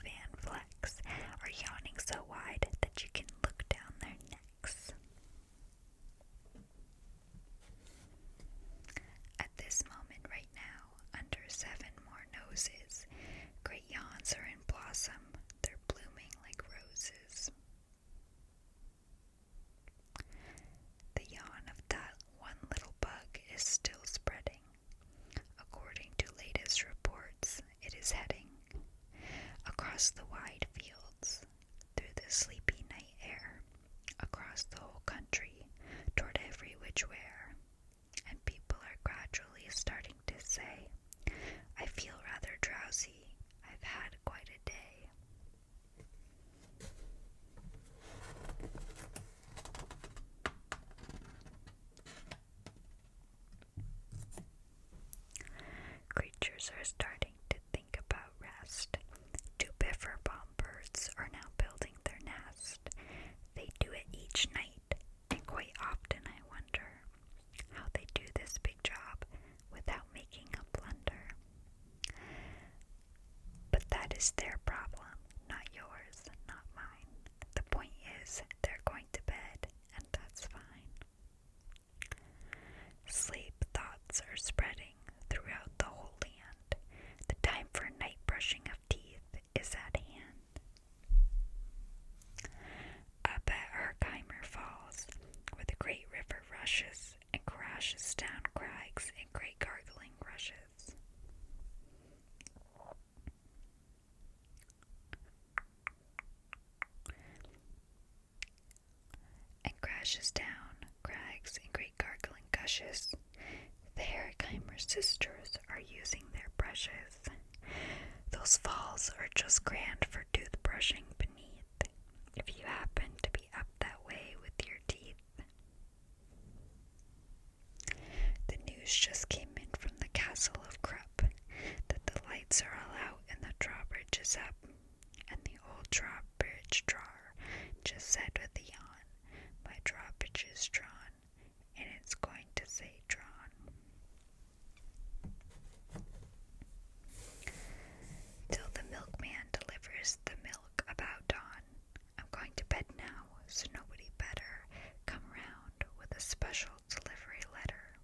fan flex, or yawning so wide that you can look down their necks. At this moment right now, under 7 more noses, great yawns are in blossom, they're blooming like roses. The yawn of that one little bug is still spreading. According to latest reports, it is heading across the wide fields, through the sleepy night air, across the whole country, toward every which where, and people are gradually starting to say, I feel rather drowsy, I've had quite a day. Creatures are starting to think about rest. Two-biffer birds are now building their nest. They do it each night, and quite often I wonder how they do this big job without making a blunder. But that is their problem, not yours, not mine. The point is, they're going to bed, and that's fine. Sleep thoughts are spreading throughout the whole land. The time for night brushing of teeth is at hand. Up at Herkimer Falls, where the great river rushes and crashes down crags in great gargling rushes. The Herkimer sisters are using their brushes. Those falls are just grand for toothbrushing beneath, if you happen to be up that way with your teeth. The news just came in from the castle of Krupp that the lights are all out and the drawbridge is up, and the old drawbridge drawer just said with a yawn, my drawbridge is drawn, and it's going to say drawn. Till the milkman delivers the milk about dawn. I'm going to bed now, so nobody better come round with a special delivery letter.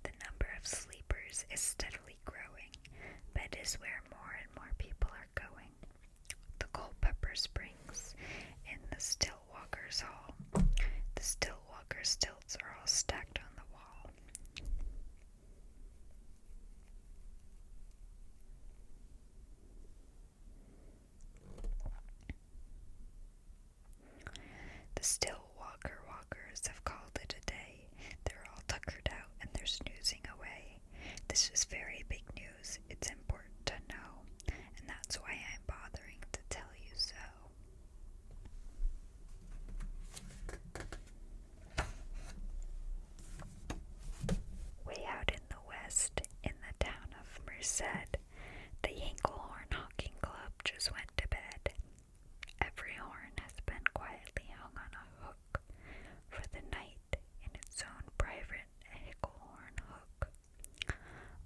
The number of sleepers is steadily growing. Bed is where more and more people are going. The Culpeper Springs in the Stillwalkers Hall. The Stillwalker stilts are all stacked on the wall. The Stillwalker walkers have called it a day. They're all tuckered out and they're snoozing away. This is very big news. It's important to know, and that's why I'm bothering to tell you so. Way out in the west, in the town of Merced, the Yanklehorn Hawking Club just went to bed. Every horn has been quietly hung on a hook for the night in its own private Hicklehorn hook.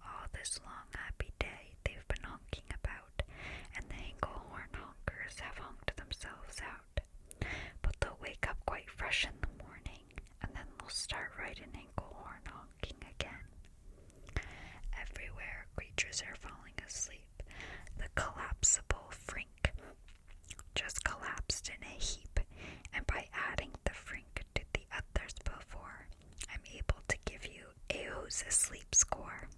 All this long happy day they've been honking about, and the Hinklehorn honkers have honked themselves out. But they'll wake up quite fresh in the morning, and then they'll start right in Hinklehorn honking again. Everywhere creatures are falling asleep. The collapsible frink just collapsed in a heap, and by adding the frink to the others before, I'm able to give you a who's asleep score.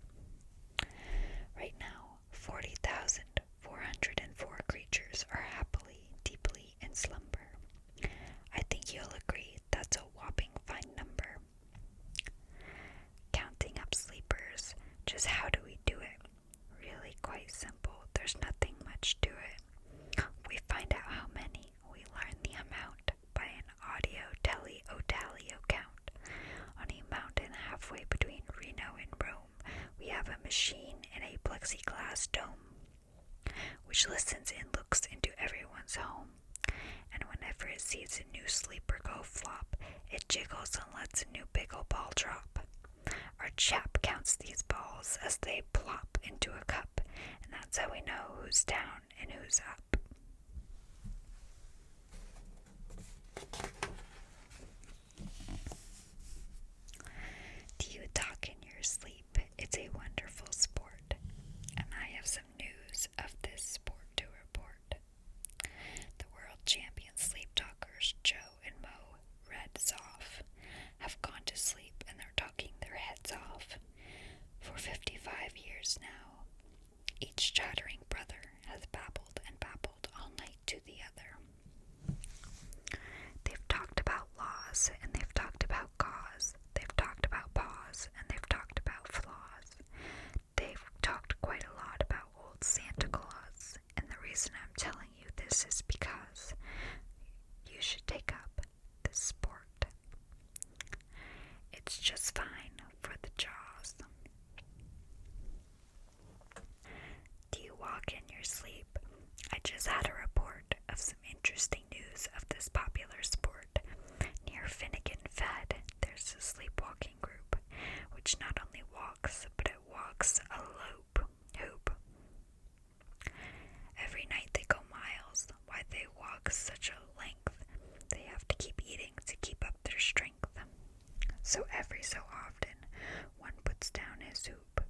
Right now, 40,404 creatures are happily, deeply in slumber. I think you'll agree that's a whopping fine number. Counting up sleepers, just how do we do it? Really quite simple. There's nothing much to it. We find out how many. We learn the amount by an audio-tally-o-tally-o count. On a mountain halfway between Reno and Rome, we have a machine in a plexiglass dome, which listens and looks into everyone's home. And whenever it sees a new sleeper go flop, it jiggles and lets a new pickle ball drop. Our chap counts these balls as they plop into a cup, And that's how we know who's down and who's up. Do you talk in your sleep? It's a wonderful sport. And I have some news of this sport to report. The world champion sleep talkers Joe and Mo Redzoff have gone to sleep and they're talking their heads off. For 55 years now, each chattering brother has babbled and babbled all night to the other. They've talked about laws, and they've talked about cause. They've talked about pause, and they've talked about flaws. They've talked quite a lot about old Santa Claus, and the reason I'm telling you this is because you should take up this sport. It's just fine for the jaws. Do you walk in your sleep? I just had a report of some interesting news of this popular sport. Near Finnegan Fed, there's a sleepwalking group, which not only walks, but it walks a hoop. Every night they go miles. Why they walk such a length? They have to keep eating to keep up their strength. So every so often, one puts down his hoop,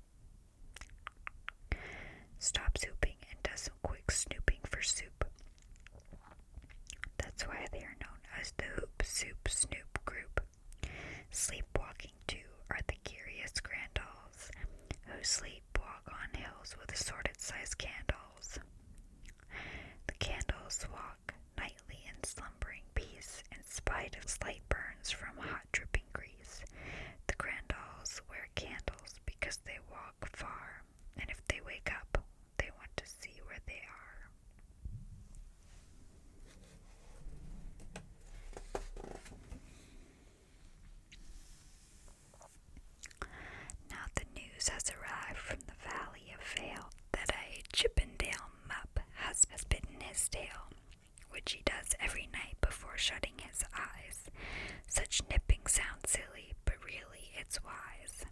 stops hooping, and does some quick snooping for soup. That's why they are known as the Hoop Soup Snoop Group. Sleepwalking, too, are the curious grandals who sleepwalk on hills with assorted-sized candles. The candles walk nightly in slumbering peace in spite of slight burns from hot dripping grease. The grandals wear candles because they walk far, and if they wake up, they want to see where they are. Now the news has arrived from the Valley of Vale that a Chippendale mup has bitten his tail, which he does every night before shutting his eyes. Such nipping sounds silly, but really it's wise.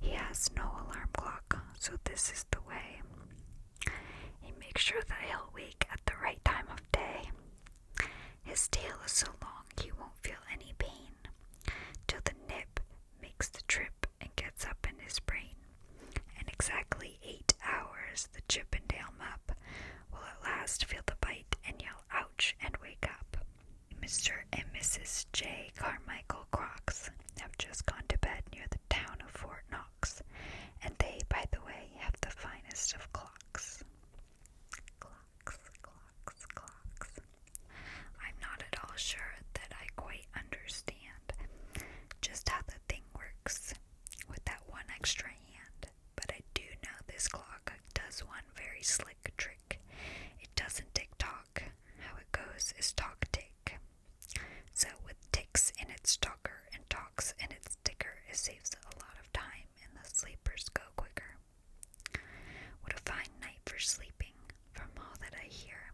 He has no alarm clock, so this is the way. He makes sure that he'll wake at the right time of day. His tail is so long he won't feel any pain, till the nip makes the trip and gets up in his brain. In exactly 8 hours, the Chippendale mup will at last feel the bite and yell ouch and wake up. Mr. and Mrs. J. Carmichael Crocs have just gone to bed near the town of Fort Knox, and they, by the way, have the finest of clocks. Clocks. I'm not at all sure that I quite understand just how the thing works with that one extra hand, but I do know this clock does one very slick trick. It doesn't tick-tock. How it goes is talk-tick. So with ticks in its talker and talks in its ticker, it saves a lot of time and the sleepers go quicker. What a fine night for sleeping, from all that I hear.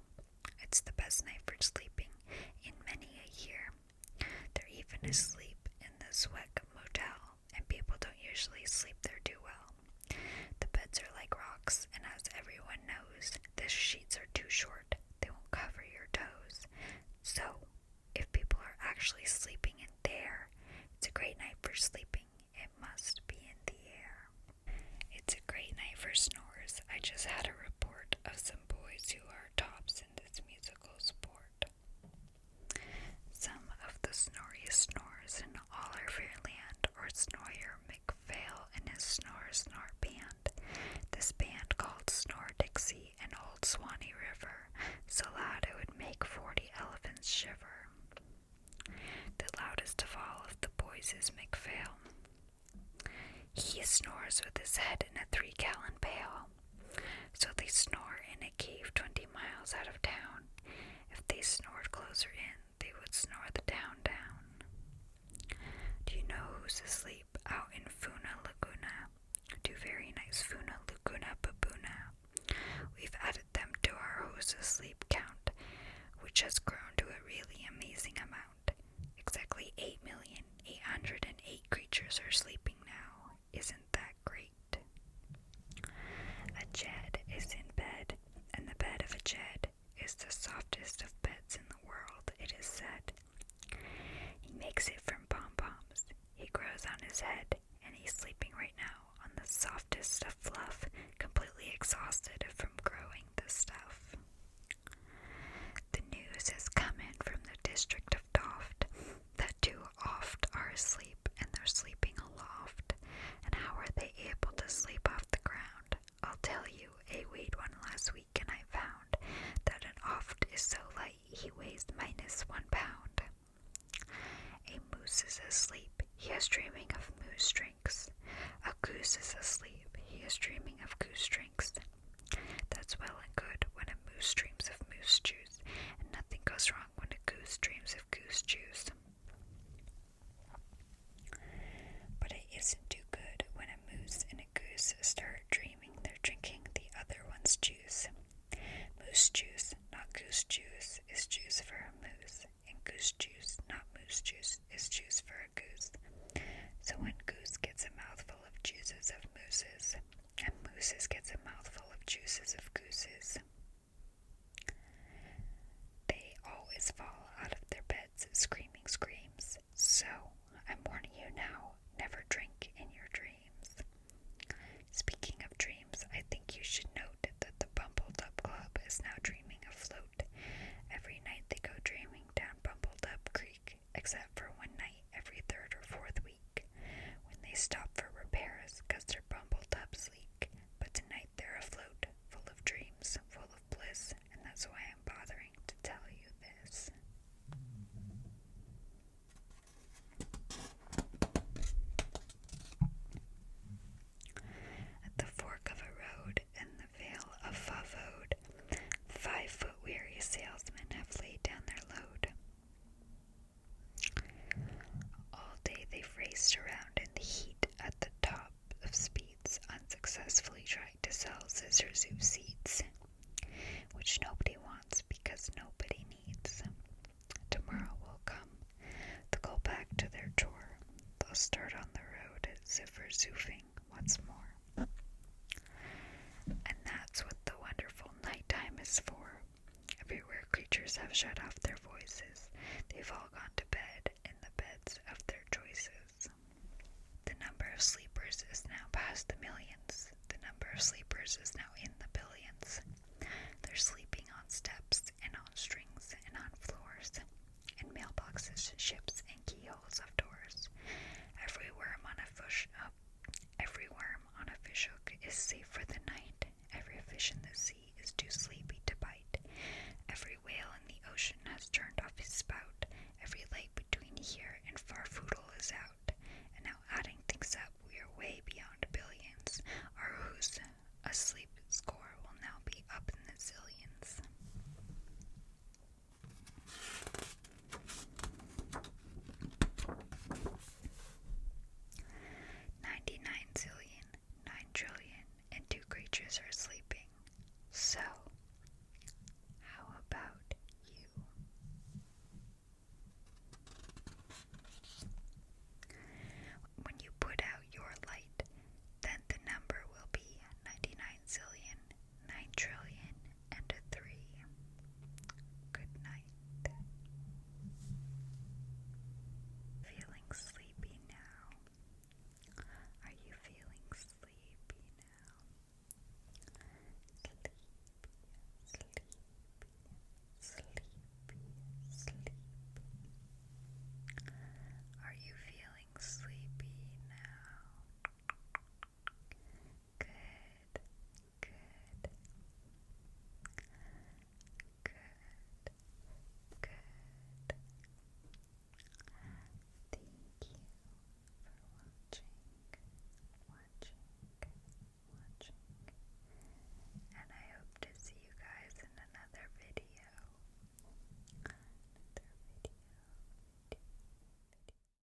It's the best night for sleeping in many a year. They're even asleep in the Sweg Motel, and people don't usually sleep there too well. The beds are like rocks, and as everyone knows, the sheets are too short. They won't cover your toes. So, if people are actually sleeping in there, it's a great night for sleeping. It must be in the air. It's a great night for snores. I just had a report of some boys who are tops in this musical sport. Some of the snoriest snores in all our fair land are Snoyer McPhail and his Snore Band. This band called Snore Dixie and Old Swanee River, so loud it would make 40 elephants shiver. The loudest of all of the boys is McPhail. He snores with his head in a 3-gallon pail. So they snore in a cave 20 miles out of town. If they snored closer in, they would snore the town down. Do you know who's asleep out in Funa Laguna? Two very nice Funa Laguna baboona. We've added them to our who's asleep count, which has grown to a really amazing amount. Exactly 8,808 creatures are sleeping now. Isn't that great? A Jed is so light he weighs -1 pound. A moose is asleep, he is dreaming of moose drinks. A goose is asleep, he is dreaming of goose drinks. That's well and good when a moose dreams of moose juice, and nothing goes wrong when a goose dreams of goose juice. But it isn't too good when a moose and a goose start dreaming they're drinking the other one's juice. Moose juice, not goose juice, is juice for a moose, and goose juice, not moose juice, is juice for a goose. So when goose gets a mouthful of juices of mooses, and mooses gets a mouthful of juices of gooses, they always fall out of their beds screaming screams. So I'm warning you now, never drink in your dreams. Speaking of dreams, I think you should note that the Bumbled Up Club is now dreaming afloat. Every night they go dreaming down Bumbled Up Creek, except for one night every third or fourth week, when they stop for repairs because their Bumbled Ups leak. But tonight they're afloat, full of dreams, full of bliss, and that's why I'm bothering to tell you this. At the fork of a road in the Vale of Favode, 5-foot-weary salesmen have laid down their load. All day they've raced around in the heat at the top of speeds, unsuccessfully trying to sell scissor soup seats, which nobody wants because nobody needs. Tomorrow will come. They'll go back to their chore. They'll start on the road, ziffer-zoofing once more. And that's what the wonderful nighttime is for. Everywhere creatures have shut off their voices. They've all gone to bed in the beds of their choices. The number of sleepers is now past the millions. The number of sleepers is now in the billions. They're sleeping